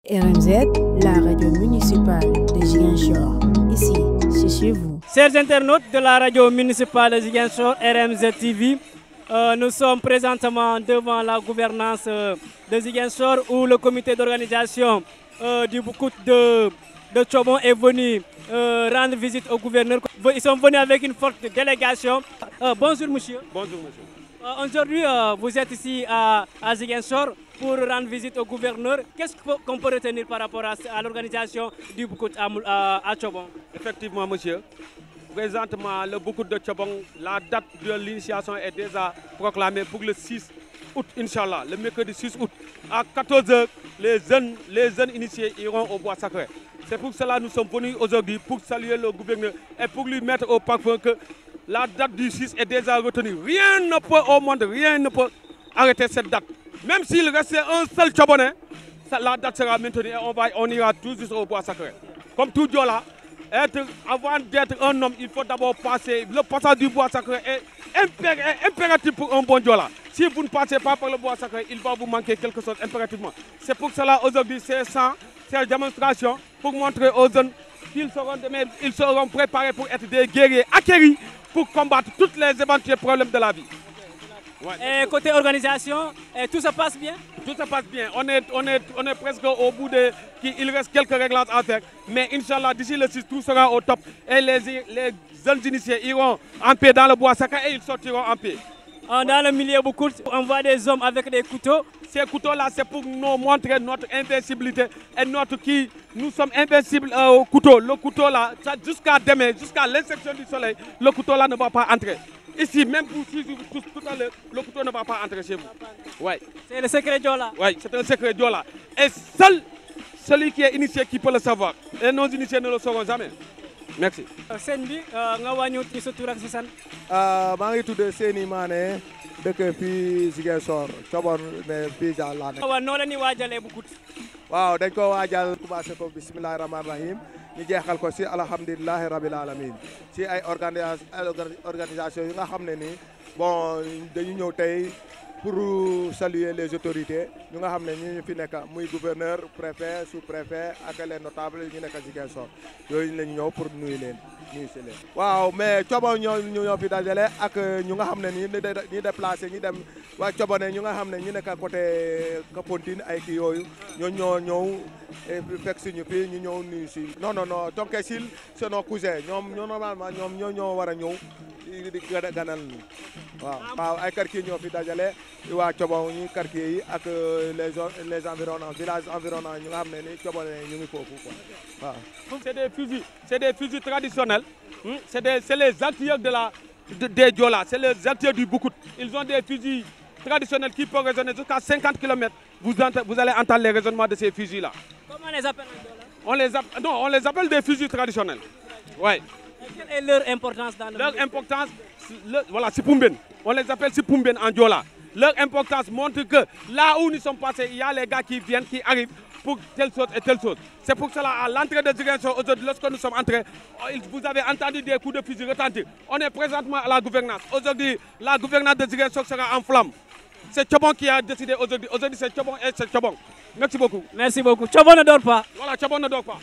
RMZ, la radio municipale de Ziguinchor. Ici, c'est chez vous. Chers internautes de la radio municipale de Ziguinchor, RMZ TV, nous sommes présentement devant la gouvernance de Ziguinchor où le comité d'organisation du Boucout de Tchobon est venu rendre visite au gouverneur. Ils sont venus avec une forte délégation. Bonjour monsieur. Bonjour monsieur. Aujourd'hui, vous êtes ici à Ziguinchor pour rendre visite au gouverneur. Qu'est-ce qu'on peut retenir par rapport à l'organisation du Boucout à Tchobon? Effectivement monsieur, présentement le Boucout de Tchobon, la date de l'initiation est déjà proclamée pour le 6 août, Inch'Allah, le mercredi 6 août. À 14 h, les jeunes initiés iront au bois sacré. C'est pour cela que nous sommes venus aujourd'hui pour saluer le gouverneur et pour lui mettre au parfum que la date du 6 est déjà retenue. Rien ne peut au monde, rien ne peut arrêter cette date. Même s'il restait un seul Tchobonais, la date sera maintenue et on ira tous au bois sacré. Comme tout Diola, avant d'être un homme, il faut d'abord passer. Le passage du bois sacré est impératif pour un bon Diola. Si vous ne passez pas par le bois sacré, il va vous manquer quelque chose impérativement. C'est pour cela aujourd'hui, ces démonstrations pour montrer aux jeunes qu'ils seront préparés pour être des guerriers acquéris pour combattre tous les éventuels problèmes de la vie. Ouais. Et côté organisation, tout se passe bien? Tout se passe bien. On est presque au bout de... Il reste quelques réglages à faire. Mais Inch'Allah, d'ici le 6, tout sera au top. Et les jeunes initiés iront en paix dans le bois sacré et ils sortiront en paix. Dans le milieu beaucoup, on voit des hommes avec des couteaux. Ces couteaux-là, c'est pour nous montrer notre invincibilité et nous sommes invincibles au couteau. Le couteau-là, jusqu'à demain, jusqu'à l'insertion du soleil, le couteau-là ne va pas entrer. Ici, même pour tout à l'heure, le couteau ne va pas entrer chez vous. Ouais. C'est le secret Diola. Oui, c'est un secret Diola. Et seul celui qui est initié qui peut le savoir. Et nos initiés ne le sauront jamais. Merci. Sendi, nga wañu ci sa tur ak ci san. maa ngi tudd Seni Mané dëkk fii Ziguinchor Tchobon ne fii laa nekk. waaw noo leen di waajalee Boucout. waaw dañ ko waajal commencé ko bismillahi rahmaani rahim ñu jeexal ko si alhamdulilahi rabil alamin si ay organisation yi nga xam ne ni bon dañu ñëw tey pour saluer les autorités ñu nga xam ne ñu fi nekk muy gouverneur préfet sous-préfet ak les notables ñu nekk Ziguinchor yooyu lañu ñëw pour nuyu leen nuyu si leen. waaw mais Tchobon ñoo fi dajale ak ñu nga xam ne ni ñi déplacé ñi dem waa Tchobone ñu nga xam ne ñu nekk côté Kafountine ay kii yooyu ñoo ñëw fekk si ñu fii ñu ñëw nuyu si. non Tonké Sil c'est nos cousins normalement ñoom ñoo war a ñëw di ganal ni waaw ay quartier ñoo fi dajale waa Tchobon ñi quartier yi ak les environnants villages environnants ñu nga xam ne ni Tchobone ñu ngi foofu quoi waaw. c'est des fusils traditionnels. C'est les acteurs des Diola, c'est les acteurs du Boucout. Ils ont des fusils traditionnels qui peuvent résonner jusqu'à 50 km. Vous allez entendre les résonnements de ces fusils-là. Comment on les appelle en Diola? On les appelle des fusils traditionnels. Ouais. Quelle est leur importance dans le Leur importance, voilà, Sipumben. On les appelle Sipumben en Diola. Leur importance montre que là où nous sommes passés, il y a les gars qui viennent, qui arrivent pour telle chose et telle chose. C'est pour cela, à l'entrée de Ziguinchor, aujourd'hui, lorsque nous sommes entrés, vous avez entendu des coups de fusil retentir. On est présentement à la gouvernance. Aujourd'hui, la gouvernance de Ziguinchor sera en flamme. C'est Tchobon qui a décidé aujourd'hui. Aujourd'hui, c'est Tchobon et c'est Tchobon. Merci beaucoup. Merci beaucoup. Tchobon ne dort pas. Voilà, Tchobon ne dort pas.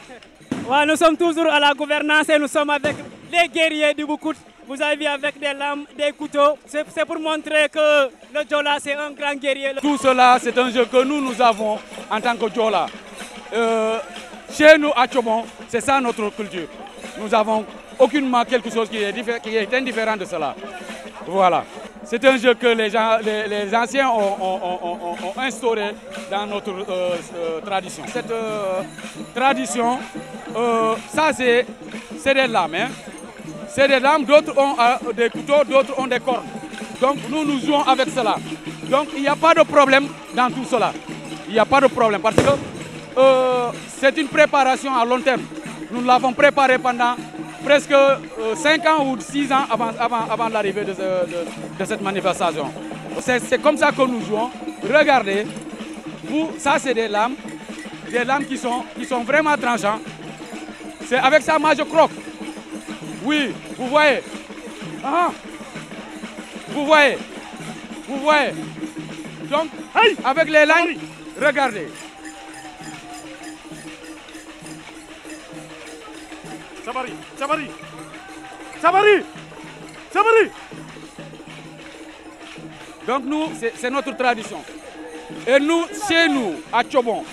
Ouais, nous sommes toujours à la gouvernance et nous sommes avec les guerriers du Boucout. Vous avez vu avec des lames, des couteaux. C'est pour montrer que le Diola, c'est un grand guerrier. Tout cela, c'est un jeu que nous avons en tant que Diola. Chez nous, à Tchobon, c'est ça notre culture. Nous n'avons aucunement quelque chose qui est indifférent de cela. Voilà. C'est un jeu que les anciens ont instauré dans notre tradition. Cette tradition, ça c'est des lames. Hein. C'est des lames, d'autres ont des couteaux, d'autres ont des cordes. Donc nous jouons avec cela. Donc il n'y a pas de problème dans tout cela. Il n'y a pas de problème parce que c'est une préparation à long terme. Nous l'avons préparé pendant presque 5 ans ou 6 ans avant l'arrivée de cette manifestation. C'est comme ça que nous jouons. Regardez, ça c'est des lames qui sont vraiment tranchantes. C'est avec ça que je croque. Oui, vous voyez. Vous voyez. Donc, avec les lames, regardez. Sabari, Sabari, Sabari, Sabari. Donc nous, c'est notre tradition. Et nous, chez nous, à Tchobon,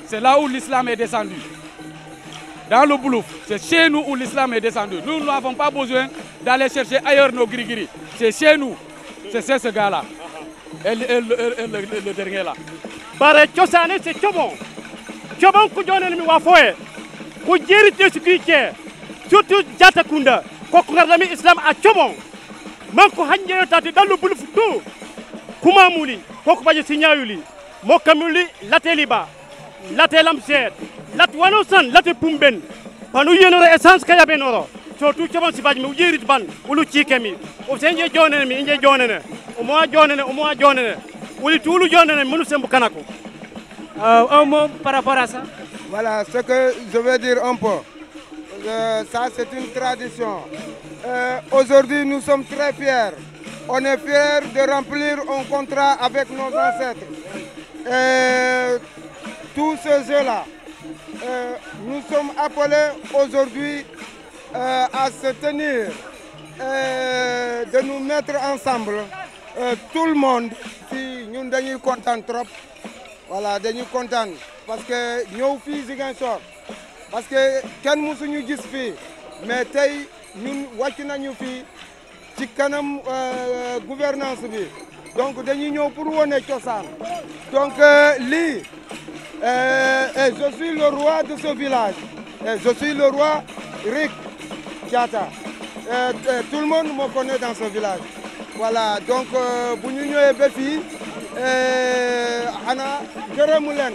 c'est là où l'islam est descendu. Dans le Boulouf, c'est chez nous où l'islam est descendu. Nous n'avons pas besoin d'aller chercher ailleurs nos grigiri. C'est chez nous. C'est ce gars-là. Et le dernier là. Bare Tchosane, c'est Tchobon. Tchobon, Koudjonen Miwafoe. Koudjeri Tchoukiké. Surtout Djatakunda. Kokurami Islam à Tchobon. Manko Hanjé Tati dans le Boulouf tout. Koumamouli. Kokubaye Signayuli. Mokamuli, Lateliba. Latelamset. Latwanosan, Latepumben. Panu yenore essence kayabenoro. Surtout Tchobon Sibaj, Moujirit Ban, Ulu Chikemi. Au Seigneur Jonen, Inje Jonen. Au moins Jonen. Oui, tout le monde est venu Kanako. Un mot par rapport à ça. Voilà ce que je veux dire un peu. Ça, c'est une tradition. Aujourd'hui, nous sommes très fiers. On est fiers de remplir un contrat avec nos ancêtres. Tous ces jeux-là, nous sommes appelés aujourd'hui à se tenir, de nous mettre ensemble. Tout le monde, si nous sommes contents trop, voilà, nous sommes contents parce que nous sommes parce que quand nous sommes ici, mais nous sommes ci kanam gouvernance bi donc dañuy ñëw pour woné cosaan donc li je suis le roi de ce village et je suis le roi Rick Diatta tout le monde me connaît dans ce village voilà donc bu ñu ñëwee ba fii xanaa gërëmu leen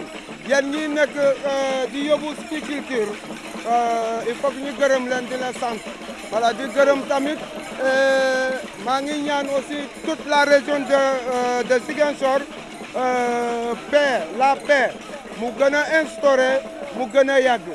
yéen ñi nekk di yóbbu culture il faut que ñu gërëm leen di la sant voilà di gërëm tamit maa ngi ñaan aussi toute la région de Ziguinchor paix la paix mu gën a instauré mu gën a yàgg.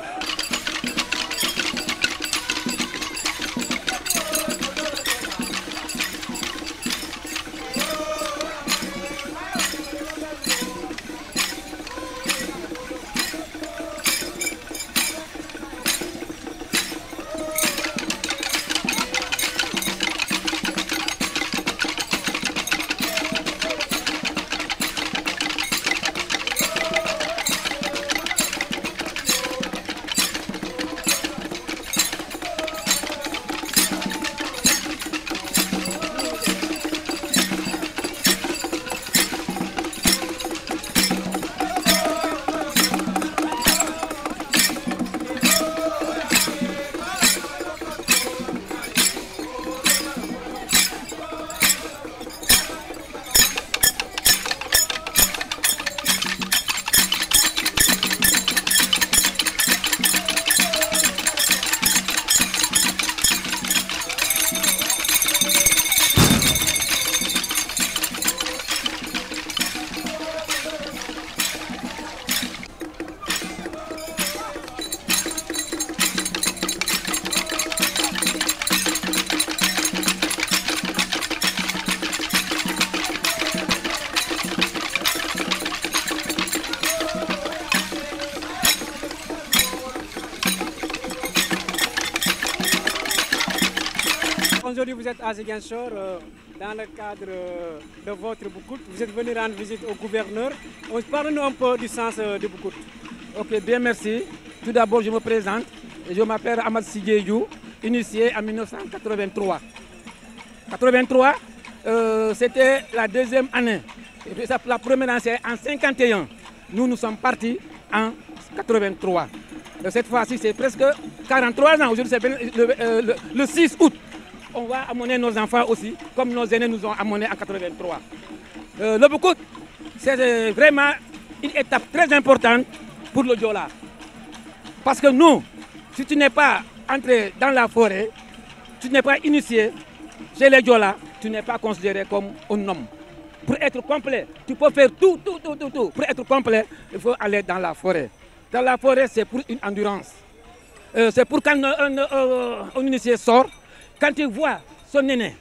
Aujourd'hui, vous êtes à Ziguinchor dans le cadre de votre Boucout. Vous êtes venu rendre visite au gouverneur. Parlez-nous un peu du sens de Boucout. Ok, bien merci. Tout d'abord, je me présente. Je m'appelle Ahmad Sidjédiou, initié en 1983. 83, c'était la deuxième année. La première année, c'est en 51. Nous sommes partis en 83. Cette fois-ci, c'est presque 43 ans. Aujourd'hui, c'est le 6 août. On va amener nos enfants aussi, comme nos aînés nous ont amenés en 83. Le Boucout, c'est vraiment une étape très importante pour le Diola. Parce que nous, si tu n'es pas entré dans la forêt, tu n'es pas initié chez les Diola, tu n'es pas considéré comme un homme. Pour être complet, tu peux faire tout. Pour être complet, il faut aller dans la forêt. Dans la forêt, c'est pour une endurance. C'est pour quand un initié sort, quand il voit son aîné,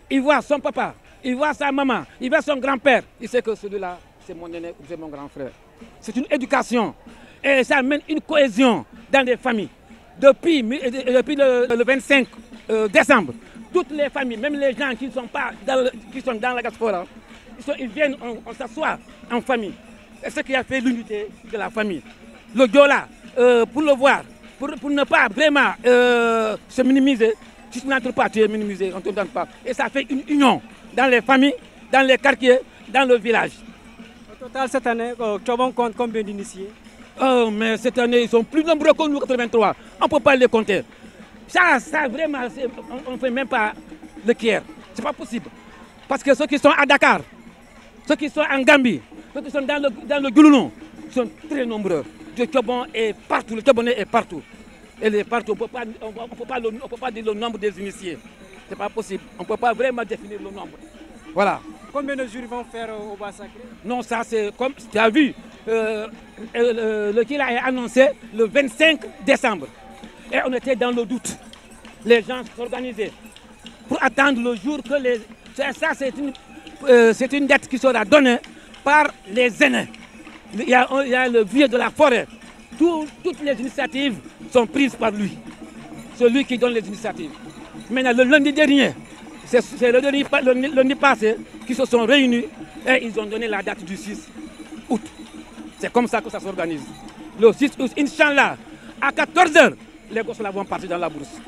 il voit son papa, il voit sa maman, il voit son grand-père, il sait que celui-là, c'est mon aîné ou c'est mon grand frère. C'est une éducation et ça amène une cohésion dans les familles. depuis le 25 décembre, toutes les familles, même les gens qui sont dans la diaspora, ils viennent, on s'assoit en famille. C'est ce qui a fait l'unité de la famille. Le Diola, pour le voir, pour ne pas vraiment se minimiser, si tu n'entres pas, tu es minimisé, on ne te donne pas. Et ça fait une union dans les familles, dans les quartiers, dans le village. Au total, cette année, Tchobon compte combien d'initiés? Oh, mais cette année, ils sont plus nombreux que nous, 83. On ne peut pas les compter. Ça vraiment, on ne fait même pas le tiers. Ce n'est pas possible. Parce que ceux qui sont à Dakar, ceux qui sont en Gambie, ceux qui sont dans le Gouloulon, sont très nombreux. Le Tchobon est partout, le Tchobonais est partout. Elle est partout. On ne peut pas dire le nombre des initiés. Ce n'est pas possible. On ne peut pas vraiment définir le nombre. Voilà. Combien de jours ils vont faire au Bois Sacré? Non, ça c'est comme tu as vu. Le Kila est annoncé le 25 décembre. Et on était dans le doute. Les gens s'organisaient pour attendre le jour que les... Ça, c'est une dette qui sera donnée par les aînés. Il y a le vieux de la forêt. Toutes les initiatives sont prises par lui. C'est lui qui donne les initiatives. Maintenant, le lundi dernier, c'est le lundi passé, qui se sont réunis et ils ont donné la date du 6 août. C'est comme ça que ça s'organise. Le 6 août, Inch'Allah, à 14 h, les gosses là vont partir dans la bourse.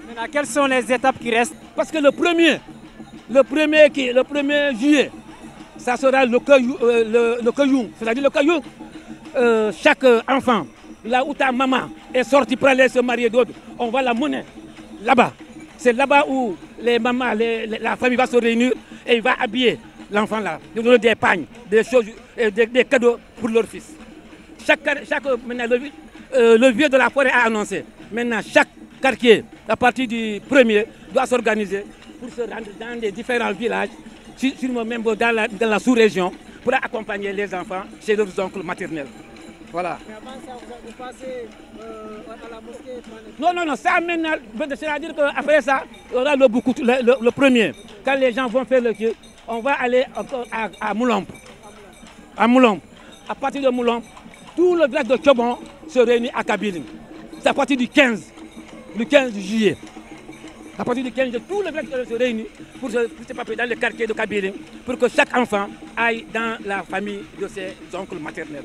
Maintenant, quelles sont les étapes qui restent? Parce que le 1er juillet, ça sera le Kayoum. C'est-à-dire le Kayoum, chaque enfant, là où ta maman est sortie pour aller se marier d'autres, on va la mener là-bas. C'est là-bas où les mamans, la famille va se réunir et il va habiller l'enfant là, lui donner des pagnes, des choses, des cadeaux pour leur fils. Maintenant, le vieux de la forêt a annoncé. Maintenant, chaque quartier, à partir du 1er, doit s'organiser pour se rendre dans les différents villages, même dans la sous-région, pour accompagner les enfants chez leurs oncles maternels. Voilà. Mais avant ça, vous passez à la mosquée? Non, ça maintenant, c'est-à-dire qu'après ça, il y aura le 1er. Quand les gens vont faire le culte, on va aller encore à Moulombe. À Moulombe. À partir de Moulombe, tout le village de Tchobon se réunit à Kabiling. C'est à partir du 15 juillet. À partir du 15 juillet, tout le village se réunit pour se papier dans le quartier de Kabiling, pour que chaque enfant aille dans la famille de ses oncles maternels.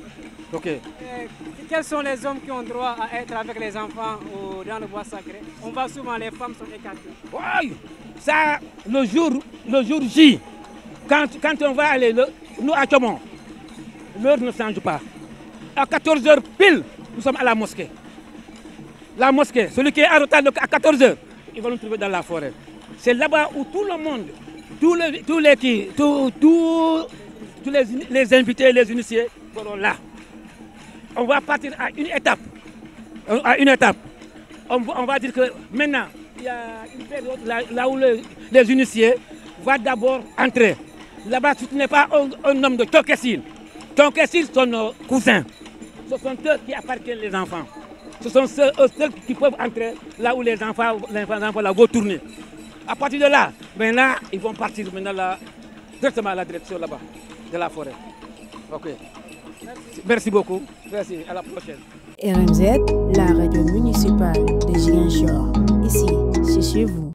Okay. Quels sont les hommes qui ont droit à être avec les enfants dans le Bois Sacré? On voit souvent les femmes sont écartées. Oui, ça, le jour J, quand on va aller, nous à Tchobon, l'heure ne change pas. À 14 h pile, nous sommes à la mosquée. La mosquée, celui qui est en retard à 14 h, il va nous trouver dans la forêt. C'est là-bas où tout le monde, tous les invités, les initiés, seront là. On va partir à une étape. On va dire que maintenant, il y a une période là où les initiés vont d'abord entrer. Là-bas, ce n'est pas un homme de Tchokessil. Tchokessil sont nos cousins. Ce sont eux qui appartiennent les enfants. Ce sont ceux qui peuvent entrer là où les enfants là, vont tourner. À partir de là, maintenant, ils vont partir directement à la direction là-bas, de la forêt. Ok. Merci beaucoup. Merci. À la prochaine. RMZ, la radio municipale de Ziguinchor. Ici, c'est chez vous.